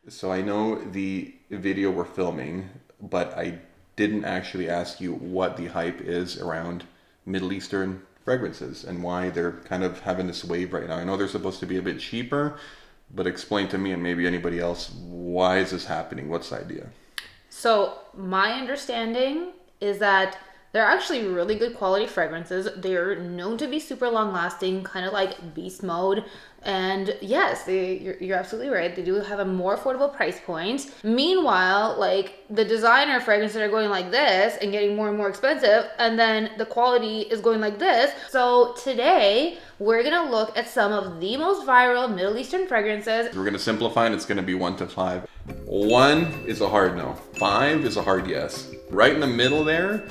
So I know the video we're filming, but I didn't actually ask you what the hype is around Middle Eastern fragrances and why they're kind of having this wave right now. I know they're supposed to be a bit cheaper, but explain to me and maybe anybody else, why is this happening? What's the idea? So my understanding is that they're actually really good quality fragrances. They're known to be super long lasting, kind of like beast mode. And yes, you're absolutely right. They do have a more affordable price point. Meanwhile, like the designer fragrances are going like this and getting more and more expensive. And then the quality is going like this. So today we're going to look at some of the most viral Middle Eastern fragrances. We're going to simplify and it's going to be 1 to 5. 1 is a hard no. 5 is a hard yes. Right in the middle there,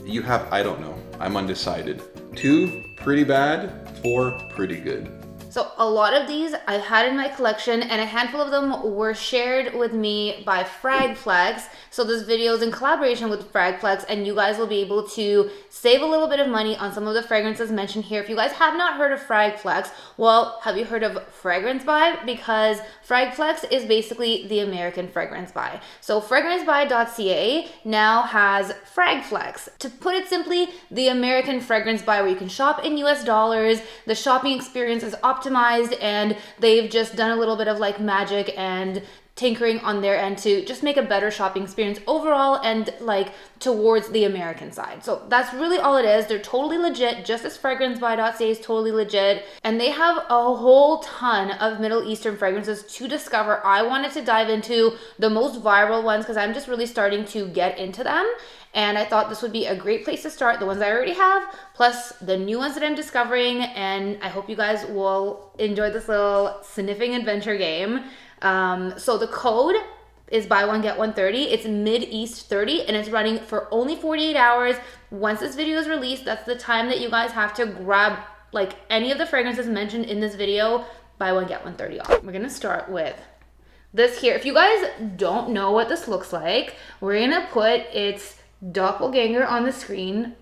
you have, I don't know. I'm undecided. 2, pretty bad. 4, pretty good. So a lot of these I had in my collection, and a handful of them were shared with me by Fragflex. So this video is in collaboration with Fragflex, and you guys will be able to save a little bit of money on some of the fragrances mentioned here. If you guys have not heard of Fragflex, well, have you heard of Fragrance Buy? Because Fragflex is basically the American Fragrance Buy. So fragrancebuy.ca now has Fragflex. To put it simply, the American Fragrance Buy, where you can shop in US dollars. The shopping experience is optimized, and they've just done a little bit of like magic and tinkering on their end to just make a better shopping experience overall and like towards the American side. So that's really all it is. They're totally legit, just as fragrancebuy.ca is totally legit. And they have a whole ton of Middle Eastern fragrances to discover. I wanted to dive into the most viral ones because I'm just really starting to get into them. And I thought this would be a great place to start, the ones I already have, plus the new ones that I'm discovering. And I hope you guys will enjoy this little sniffing adventure game. So the code is buy one, get one 30. It's Mid-East 30, and it's running for only 48 hours. Once this video is released, that's the time that you guys have to grab like any of the fragrances mentioned in this video. Buy one, get one 30 off. We're gonna start with this here. If you guys don't know what this looks like, we're gonna put its doppelganger on the screen.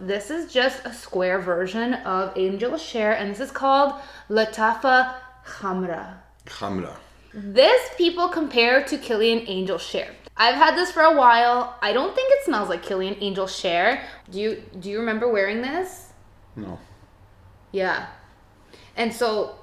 This is just a square version of Angel Share, and this is called Lattafa Khamrah. This people compare to Kilian Angel Share. I've had this for a while. I don't think it smells like Kilian Angel Share. Do you remember wearing this? No. Yeah. And so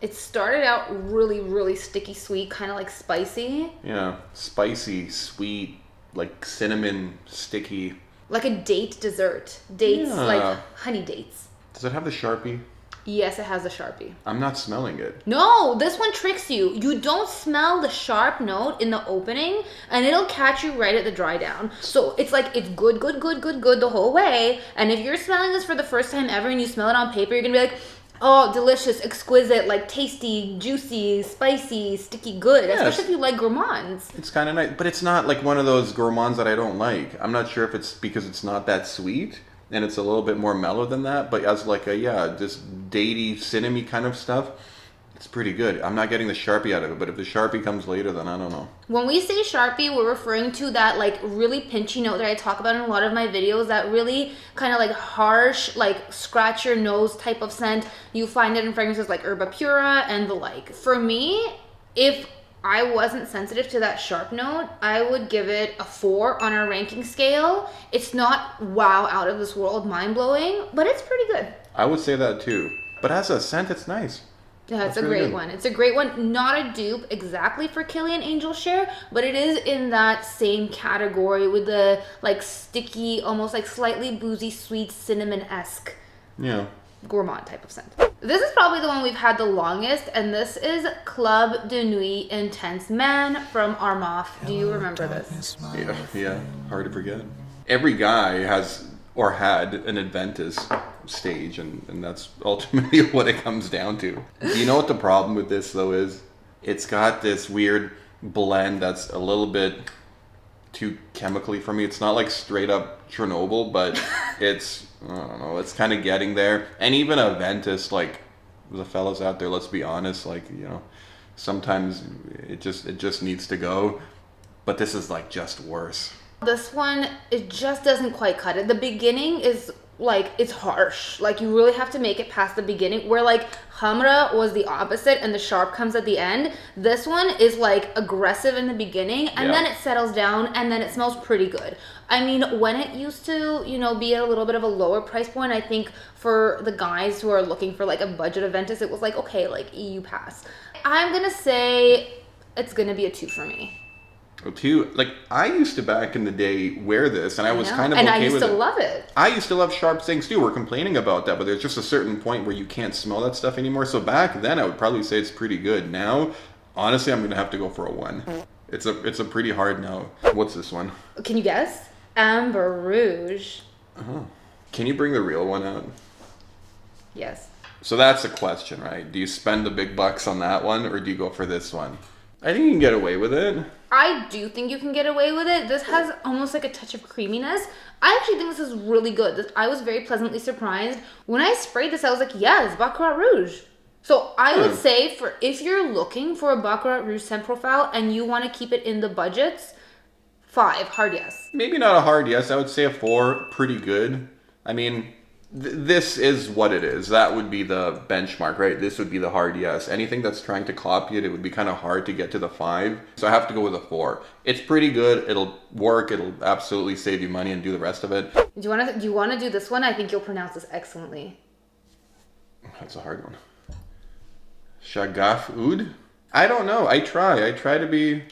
it started out really, really sticky sweet, kind of like spicy. Yeah, spicy, sweet, like cinnamon, sticky. Like a date dessert. Dates, Yeah. like honey dates. Does it have the Sharpie? Yes, it has a Sharpie. I'm not smelling it. No, this one tricks you. You don't smell the sharp note in the opening, and it'll catch you right at the dry down. So it's like, it's good the whole way. And if you're smelling this for the first time ever and you smell it on paper, you're gonna be like, oh, delicious, exquisite, like tasty, juicy, spicy, sticky, good. Yes. Especially if you like gourmands. It's kind of nice, but it's not like one of those gourmands that I don't like. I'm not sure if it's because it's not that sweet and it's a little bit more mellow than that, but as like a, this datey, cinnamony kind of stuff, it's pretty good. I'm not getting the Sharpie out of it, but if the Sharpie comes later, then I don't know. When we say Sharpie, we're referring to that like really pinchy note that I talk about in a lot of my videos, that really kind of like harsh, like scratch your nose type of scent. You find it in fragrances like Herba Pura and the like. For me, if I wasn't sensitive to that sharp note, I would give it a 4 on our ranking scale. It's not wow, out of this world, mind-blowing, but it's pretty good. I would say that too. But as a scent, it's nice. Yeah, it's a great one. It's a great one. Not a dupe exactly for Kilian Angel Share, but it is in that same category with the like sticky, almost like slightly boozy, sweet, cinnamon-esque gourmand type of scent. This is probably the one we've had the longest, and this is Club de Nuit Intense Man from Armaf. Do you remember this? Yeah, hard to forget. Every guy has or had an Adventus stage, and that's ultimately what it comes down to. Do you know what the problem with this though is? It's got this weird blend that's a little bit too chemically for me. It's not like straight up Chernobyl, but it's, I don't know, it's kind of getting there. And even Aventus, like the fellas out there, let's be honest, like, sometimes it just needs to go. But this is like just worse. This one, it just doesn't quite cut it. The beginning is like, it's harsh. Like, you really have to make it past the beginning, where like Khamrah was the opposite and the sharp comes at the end. This one is like aggressive in the beginning, and then it settles down, and then it smells pretty good. I mean, when it used to, you know, be at a little bit of a lower price point, I think for the guys who are looking for like a budget Aventus, it was like, okay, like EU pass. I'm gonna say it's gonna be a 2 for me. Well, too, like, I used to back in the day wear this, and I was kind of and okay I used with to it. love it. I used to love sharp things too. We're complaining about that, but there's just a certain point where you can't smell that stuff anymore. So back then, I would probably say it's pretty good. Now, honestly, I'm gonna have to go for a 1. It's a pretty hard no. What's this one? Can you guess? Amber Rouge. Oh. Can you bring the real one out? Yes. So that's the question, right? Do you spend the big bucks on that one, or do you go for this one? I think you can get away with it. I do think you can get away with it. This has almost like a touch of creaminess. I actually think this is really good. I was very pleasantly surprised. When I sprayed this, I was like, yes, Baccarat Rouge. So I would say, for if you're looking for a Baccarat Rouge scent profile and you want to keep it in the budgets, 5, hard yes. Maybe not a hard yes. I would say a 4, pretty good. I mean, this is what it is. That would be the benchmark, right? This would be the hard yes. Anything that's trying to copy it, it would be kind of hard to get to the 5. So I have to go with a 4. It's pretty good. It'll work. It'll absolutely save you money and do the rest of it. Do you want to do this one? I think you'll pronounce this excellently. That's a hard one. Shaghaf Oud? I don't know. I try to be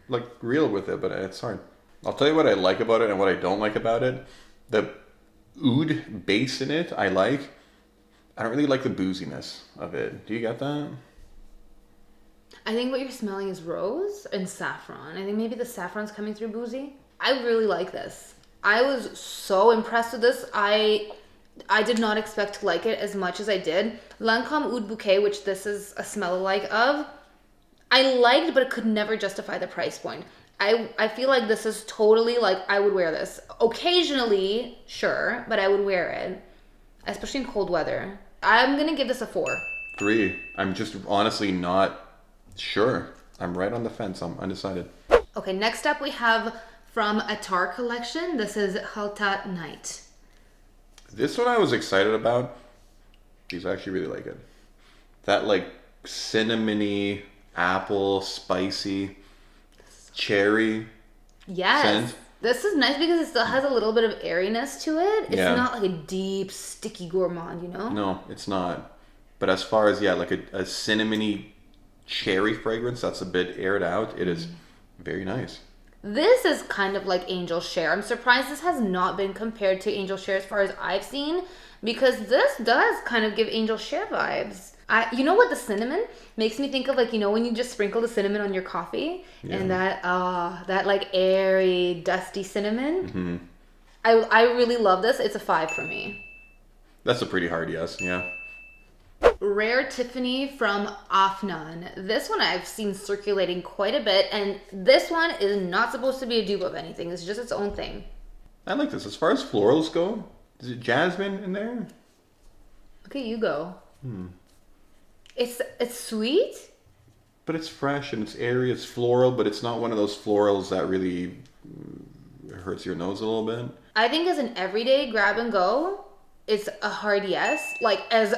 like real with it, but it's hard. I'll tell you what I like about it and what I don't like about it. The oud base in it, I like. I don't really like the booziness of it. Do you get that? I think what you're smelling is rose and saffron. I think maybe the saffron's coming through boozy. I really like this. I was so impressed with this. I did not expect to like it as much as I did. Lancome Oud Bouquet, which this is a smell alike of, I liked, but it could never justify the price point. I feel like this is totally like, I would wear this. Occasionally, sure, but I would wear it. Especially in cold weather. I'm going to give this a 4. 3. I'm just honestly not sure. I'm right on the fence. I'm undecided. Okay, next up we have from Attar collection. This is Khaltat Night. This one I was excited about. These actually really like it. That like cinnamony, apple, spicy, cherry scent. This is nice because it still has a little bit of airiness to it. It's not like a deep, sticky gourmand, you know? No, it's not. But as far as, like a cinnamony cherry fragrance that's a bit aired out, it is very nice. This is kind of like Angel Share. I'm surprised this has not been compared to Angel Share as far as I've seen, because this does kind of give Angel Share vibes. You know what the cinnamon makes me think of, like, you know, when you just sprinkle the cinnamon on your coffee and that like airy, dusty cinnamon. Mm-hmm. I really love this. It's a 5 for me. That's a pretty hard yes, yeah. Rare Tiffany from Afnan. This one I've seen circulating quite a bit, and this one is not supposed to be a dupe of anything. It's just its own thing. I like this. As far as florals go, is it jasmine in there? Look at you go. It's sweet, but it's fresh and it's airy. It's floral, but it's not one of those florals that really hurts your nose a little bit. I think as an everyday grab and go, it's a hard yes. Like, as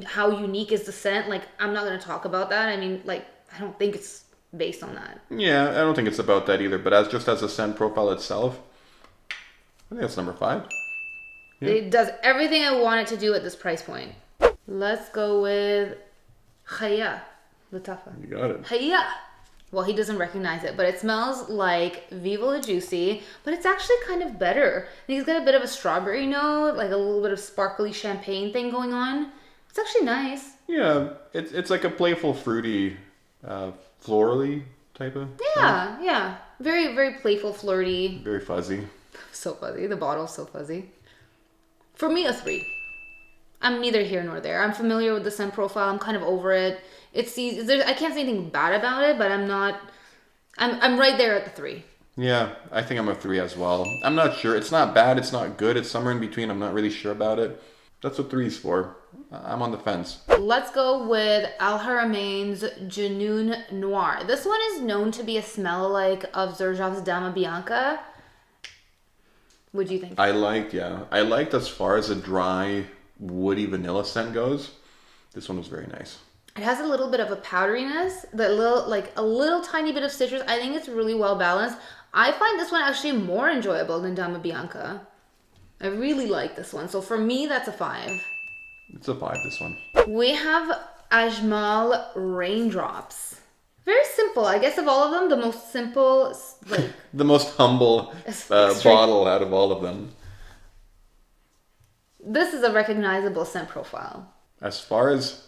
how unique is the scent? Like, I'm not going to talk about that. I mean, like, I don't think it's based on that. Yeah, I don't think it's about that either. But as a scent profile itself, I think that's number 5. Yeah. It does everything I want it to do at this price point. Let's go with Haya. Lattafa. You got it. Haya. Well, he doesn't recognize it, but it smells like Viva La Juicy, but it's actually kind of better. And he's got a bit of a strawberry note, like a little bit of sparkly champagne thing going on. It's actually nice. Yeah, it's like a playful, fruity, florally type of scent. Yeah. Very, very playful, flirty. Very fuzzy. So fuzzy. The bottle's so fuzzy. For me, a 3. I'm neither here nor there. I'm familiar with the scent profile. I'm kind of over it. I can't say anything bad about it, but I'm right there at the 3. Yeah, I think I'm a 3 as well. I'm not sure. It's not bad. It's not good. It's somewhere in between. I'm not really sure about it. That's what 3's for. I'm on the fence. Let's go with Al Haramain's Junoon Noir. This one is known to be a smell-alike of Xerjoff's Dama Bianca. What do you think? I liked as far as a dry, woody vanilla scent goes. This one was very nice. It has a little bit of a powderiness, a little tiny bit of citrus. I think it's really well balanced. I find this one actually more enjoyable than Dama Bianca. I really like this one. So for me, that's a 5. It's a 5, this one. We have Ajmal Raindrops. Very simple. I guess of all of them, the most simple, like... the most humble bottle out of all of them. This is a recognizable scent profile. As far as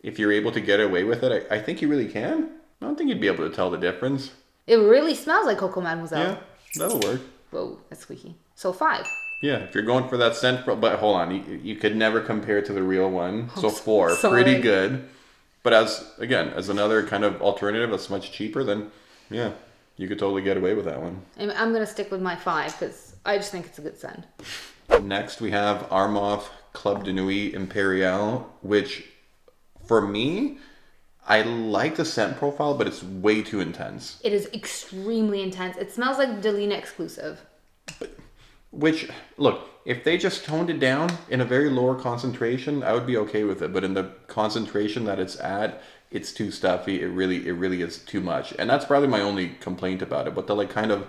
if you're able to get away with it, I think you really can. I don't think you'd be able to tell the difference. It really smells like Coco Mademoiselle. Yeah, that'll work. Whoa, that's squeaky. So 5. Yeah, if you're going for that scent, but hold on, you could never compare to the real one. So 4, sorry. Pretty good. But as another kind of alternative that's much cheaper, then yeah, you could totally get away with that one. I'm going to stick with my 5 because I just think it's a good scent. Next we have Armaf Club de Nuit Imperiale, which for me, I like the scent profile, but it's way too intense. It is extremely intense. It smells like Delina exclusive. Which, look, if they just toned it down in a very lower concentration, I would be okay with it. But in the concentration that it's at, it's too stuffy. It really is too much. And that's probably my only complaint about it. But the like kind of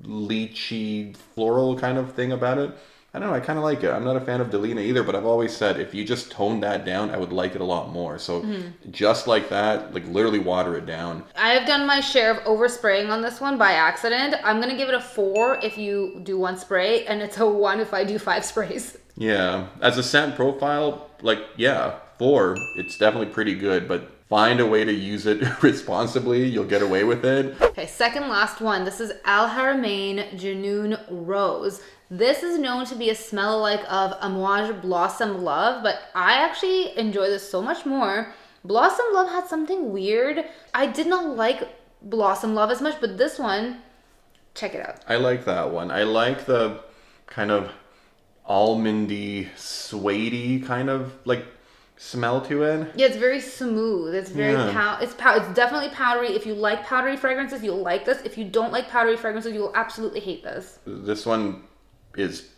lychee floral kind of thing about it, I don't know, I kind of like it. I'm not a fan of Delina either, but I've always said if you just tone that down, I would like it a lot more. So just like that, like literally water it down. I have done my share of overspraying on this one by accident. I'm going to give it a 4 if you do 1 spray, and it's a 1 if I do 5 sprays. Yeah, as a scent profile, like, yeah, 4, it's definitely pretty good, but find a way to use it responsibly. You'll get away with it. Okay, second last one. This is Al Haramain Junoon Rose. This is known to be a smell-alike of Amouage Blossom Love, but I actually enjoy this so much more. Blossom Love had something weird. I did not like Blossom Love as much, but this one, check it out. I like that one. I like the kind of almondy, suede-y kind of like smell to it. Yeah, it's very smooth. It's very it's definitely powdery. If you like powdery fragrances, you'll like this. If you don't like powdery fragrances, you will absolutely hate this. This one is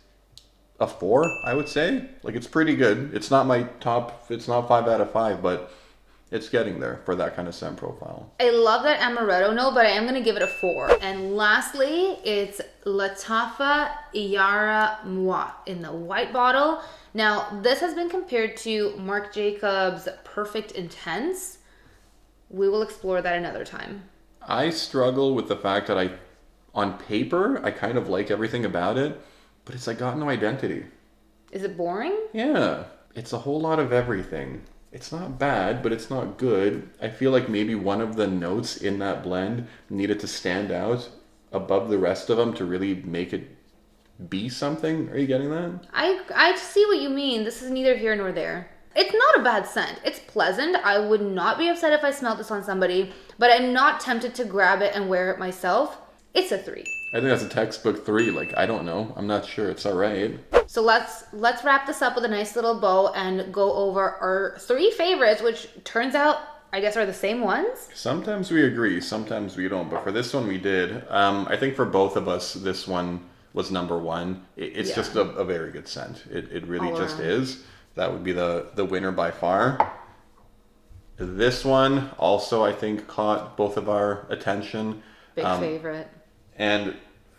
a 4, I would say. Like, it's pretty good. It's not my top, it's not 5 out of 5, but it's getting there for that kind of scent profile. I love that amaretto note, but I am going to give it a 4. And lastly, it's Lattafa Yara Moi in the white bottle. Now, this has been compared to Marc Jacobs' Perfect Intense. We will explore that another time. I struggle with the fact that on paper, I kind of like everything about it, but it's like got no identity. Is it boring? Yeah, it's a whole lot of everything. It's not bad, but it's not good. I feel like maybe one of the notes in that blend needed to stand out above the rest of them to really make it be something. Are you getting that? I see what you mean. This is neither here nor there. It's not a bad scent. It's pleasant. I would not be upset if I smelled this on somebody, but I'm not tempted to grab it and wear it myself. It's a 3. I think that's a textbook 3. Like, I don't know. I'm not sure. It's all right. So let's wrap this up with a nice little bow and go over our 3 favorites, which turns out, I guess, are the same ones. Sometimes we agree, sometimes we don't. But for this one, we did. I think for both of us, this one was number 1. It's just a very good scent. It really just is. That would be the winner by far. This one also, I think, caught both of our attention. Big favorite. And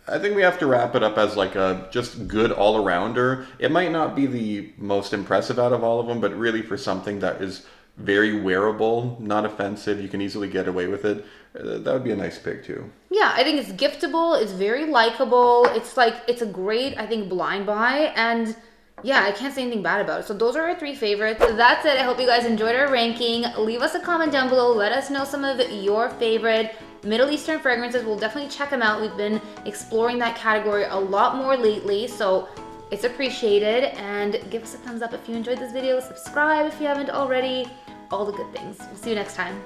I think we have to wrap it up as like a just good all-arounder. It might not be the most impressive out of all of them, but really for something that is very wearable, not offensive, you can easily get away with it. That would be a nice pick too. Yeah, I think it's giftable. It's very likable. It's a great, I think, blind buy. And yeah, I can't say anything bad about it. So those are our 3 favorites. That's it. I hope you guys enjoyed our ranking. Leave us a comment down below. Let us know some of your favorite Middle Eastern fragrances. We'll definitely check them out. We've been exploring that category a lot more lately, so it's appreciated. And give us a thumbs up if you enjoyed this video. Subscribe if you haven't already. All the good things. We'll see you next time.